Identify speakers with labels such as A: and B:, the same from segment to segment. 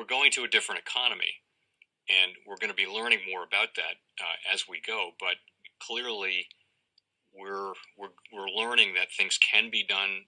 A: we're going to a different economy, and we're going to be learning more about that as we go. But clearly, we're learning that things can be done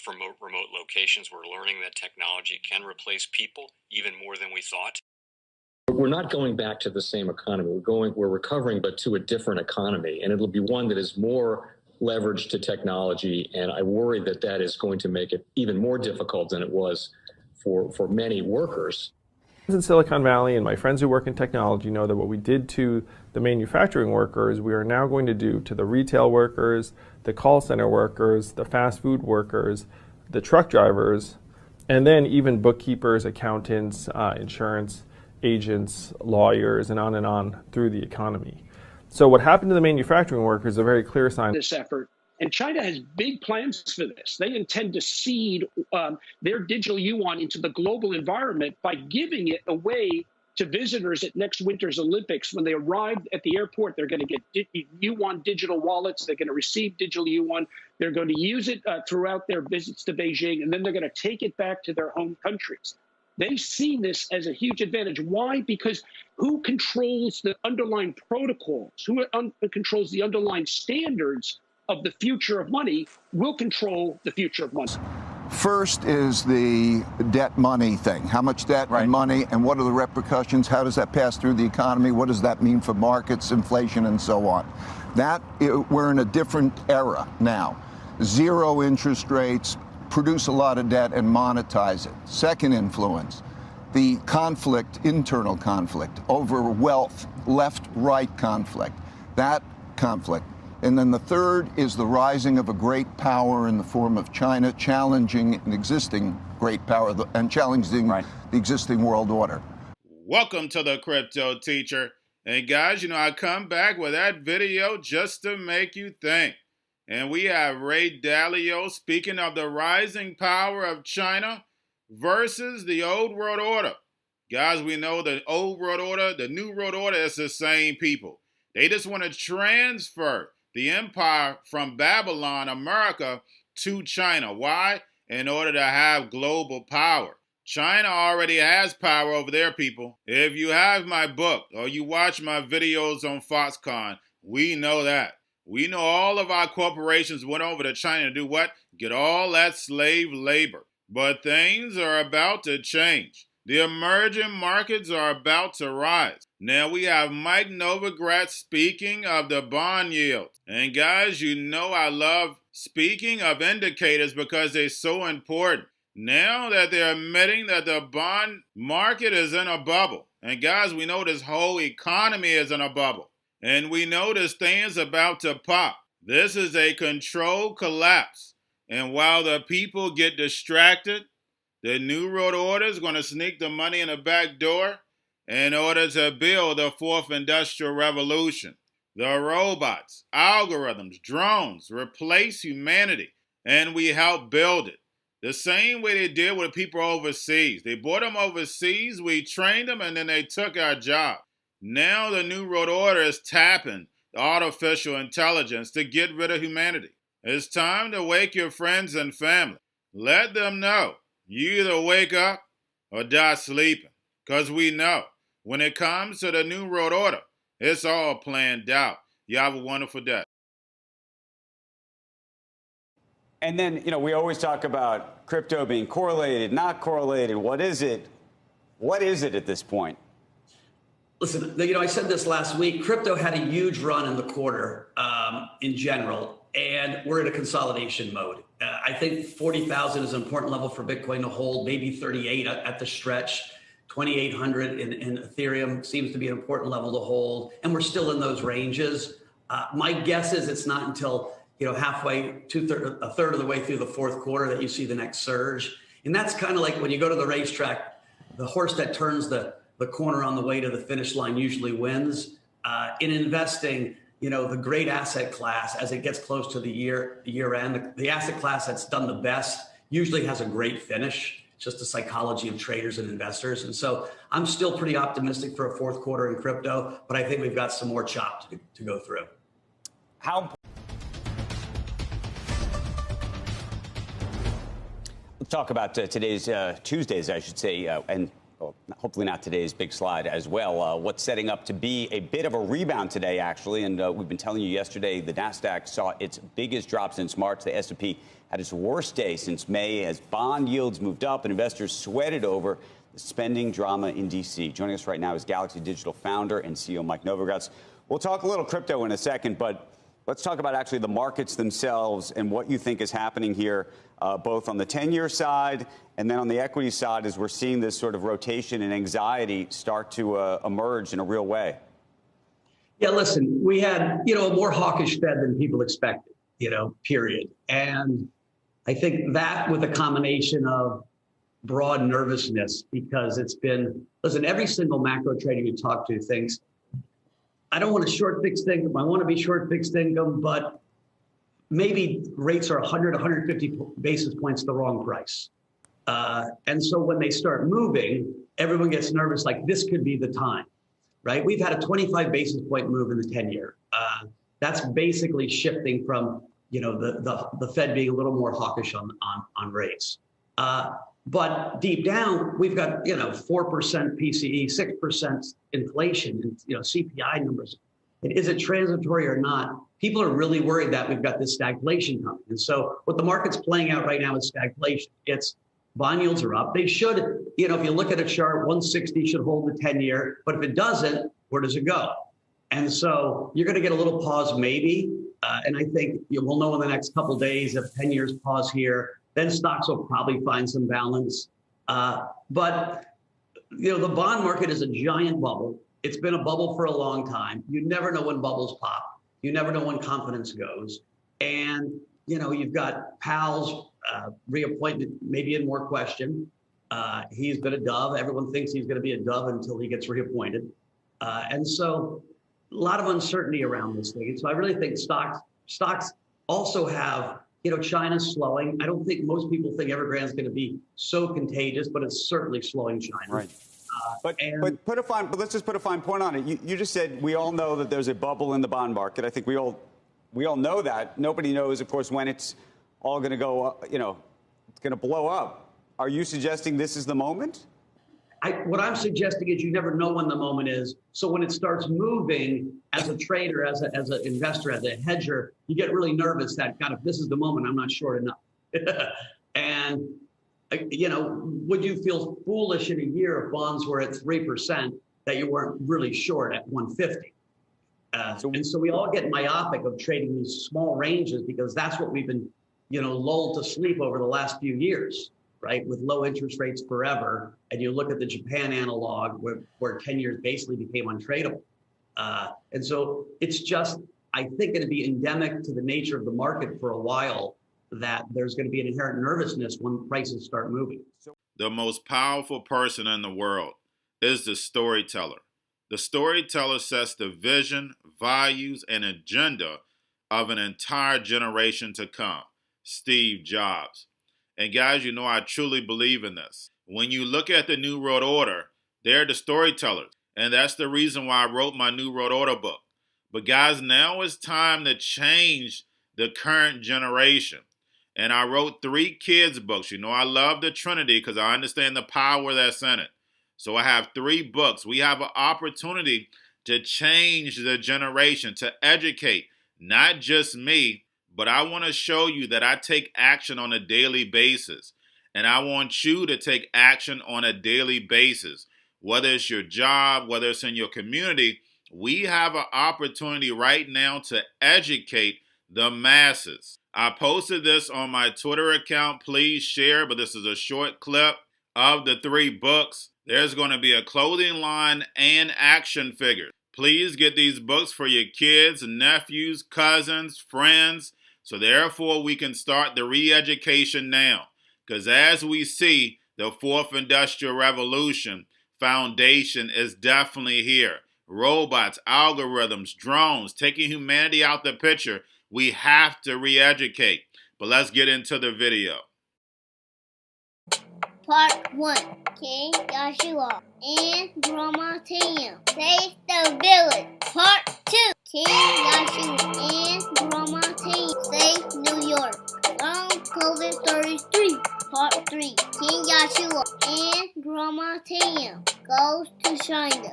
A: from remote locations. We're learning that technology can replace people even more than we thought.
B: We're not going back to the same economy. We're recovering, but to a different economy, and it'll be one that is more leveraged to technology. And I worry that that is going to make it even more difficult than it was for many workers.
C: In Silicon Valley, and my friends who work in technology know that what we did to the manufacturing workers, we are now going to do to the retail workers, the call center workers, the fast food workers, the truck drivers, and then even bookkeepers, accountants, insurance agents, lawyers, and on through the economy. So what happened to the manufacturing workers is a very clear sign.
D: This effort. And China has big plans for this. They intend to seed their digital yuan into the global environment by giving it away to visitors at next winter's Olympics. When they arrive at the airport, they're going to get yuan digital wallets. They're going to receive digital yuan. They're going to use it throughout their visits to Beijing, and then they're going to take it back to their home countries. They see this as a huge advantage. Why? Because who controls the underlying protocols, who controls the underlying standards of the future of money will control the future of money.
E: First is the debt money thing. How much debt and money, and what are the repercussions? How does that pass through the economy? What does that mean for markets, inflation, and so on? We're in a different era now. Zero interest rates, produce a lot of debt and monetize it. Second influence, the conflict, internal conflict over wealth, left-right conflict, that conflict. And then the third is the rising of a great power in the form of China, challenging an existing great power and challenging the existing world order.
F: Welcome to the Crypto Teacher. And guys, I come back with that video just to make you think. And we have Ray Dalio speaking of the rising power of China versus the old world order. Guys, we know the old world order, the new world order is the same people. They just want to transfer the empire from Babylon, America, to China. Why? In order to have global power. China already has power over their people. If you have my book or you watch my videos on Foxconn, we know that. We know all of our corporations went over to China to do what? Get all that slave labor. But things are about to change. The emerging markets are about to rise. Now we have Mike Novogratz speaking of the bond yield. And guys, I love speaking of indicators because they're so important. Now that they're admitting that the bond market is in a bubble. And guys, we know this whole economy is in a bubble. And we know this thing is about to pop. This is a controlled collapse. And while the people get distracted, the New World Order is going to sneak the money in the back door in order to build the fourth industrial revolution. The robots, algorithms, drones replace humanity, and we help build it. The same way they did with people overseas. They brought them overseas, we trained them, and then they took our job. Now the New World Order is tapping the artificial intelligence to get rid of humanity. It's time to wake your friends and family. Let them know you either wake up or die sleeping. Because we know when it comes to the New World Order, it's all planned out. You have a wonderful day.
G: And then, we always talk about crypto being correlated, not correlated. What is it? What is it at this point?
H: Listen, I said this last week, crypto had a huge run in the quarter in general, and we're in a consolidation mode. I think 40,000 is an important level for Bitcoin to hold, maybe 38 at the stretch. 2,800 in Ethereum seems to be an important level to hold, and we're still in those ranges. My guess is it's not until halfway, a third of the way through the fourth quarter that you see the next surge. And that's kind of like when you go to the racetrack, the horse that turns the corner on the way to the finish line usually wins. In investing, the great asset class, as it gets close to the year end, the asset class that's done the best usually has a great finish. It's just the psychology of traders and investors. And so I'm still pretty optimistic for a fourth quarter in crypto, but I think we've got some more chop to go through.
G: Let's talk about today's Tuesdays, I should say, and well, hopefully not today's big slide as well. What's setting up to be a bit of a rebound today, actually. And we've been telling you yesterday, the NASDAQ saw its biggest drop since March. The S&P had its worst day since May as bond yields moved up and investors sweated over the spending drama in D.C. Joining us right now is Galaxy Digital founder and CEO Mike Novogratz. We'll talk a little crypto in a second, but let's talk about actually the markets themselves and what you think is happening here, both on the 10-year side and then on the equity side, as we're seeing this sort of rotation and anxiety start to emerge in a real way.
H: Yeah, listen, we had, a more hawkish Fed than people expected, period. And I think that with a combination of broad nervousness, because it's been, listen, every single macro trader you talk to thinks, I don't want to short fixed income. I want to be short fixed income, but maybe rates are 100, 150 basis points the wrong price. And so when they start moving, everyone gets nervous, like this could be the time, right? We've had a 25 basis point move in the 10-year. That's basically shifting from, the Fed being a little more hawkish on rates. But deep down, we've got, 4% PCE, 6% inflation, and, CPI numbers. And is it transitory or not? People are really worried that we've got this stagflation coming. And so what the market's playing out right now is stagflation. It's bond yields are up. They should, if you look at a chart, 160 should hold the 10-year. But if it doesn't, where does it go? And so you're going to get a little pause maybe. And I think we'll know in the next couple of days if 10 years pause here. Then stocks will probably find some balance. But, the bond market is a giant bubble. It's been a bubble for a long time. You never know when bubbles pop. You never know when confidence goes. And, you've got Powell's reappointment maybe in more question. He's been a dove. Everyone thinks he's going to be a dove until he gets reappointed. And so a lot of uncertainty around this thing. And so I really think stocks also have, China's slowing. I don't think most people think Evergrande's going to be so contagious, but it's certainly slowing China.
G: Right. But let's just put a fine point on it. You just said we all know that there's a bubble in the bond market. I think we all know that. Nobody knows, of course, when it's all going to go up, it's going to blow up. Are you suggesting this is the moment?
H: What I'm suggesting is you never know when the moment is. So when it starts moving, as a trader, as an investor, as a hedger, you get really nervous that, God, if this is the moment, I'm not short enough. And, would you feel foolish in a year if bonds were at 3% that you weren't really short at 150? And so we all get myopic of trading these small ranges because that's what we've been, lulled to sleep over the last few years. Right, with low interest rates forever, and you look at the Japan analog where 10 years basically became untradeable. And so it's just, I think, going to be endemic to the nature of the market for a while that there's going to be an inherent nervousness when prices start moving.
F: The most powerful person in the world is the storyteller. The storyteller sets the vision, values, and agenda of an entire generation to come. Steve Jobs. And guys, I truly believe in this. When you look at the New World Order, they're the storytellers. And that's the reason why I wrote my New World Order book. But guys, now it's time to change the current generation. And I wrote 3 kids' books. I love the Trinity because I understand the power that's in it. So I have 3 books. We have an opportunity to change the generation, to educate, not just me, but I want to show you that I take action on a daily basis. And I want you to take action on a daily basis. Whether it's your job, whether it's in your community, we have an opportunity right now to educate the masses. I posted this on my Twitter account. Please share, but this is a short clip of the 3 books. There's going to be a clothing line and action figures. Please get these books for your kids, nephews, cousins, friends. So therefore, we can start the re-education now. Because as we see, the 4th Industrial Revolution foundation is definitely here. Robots, algorithms, drones, taking humanity out the picture. We have to re-educate. But let's get into the video.
I: Part 1. King Joshua and Drama Team save the village. Part 2. King Joshua and Drama Team save New York. COVID 33, Part 3. King Joshua and Grandma Tam goes to China.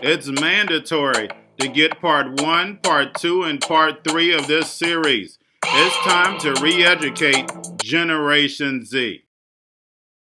F: It's mandatory to get part 1, part 2, and part 3 of this series. It's time to re-educate Generation Z.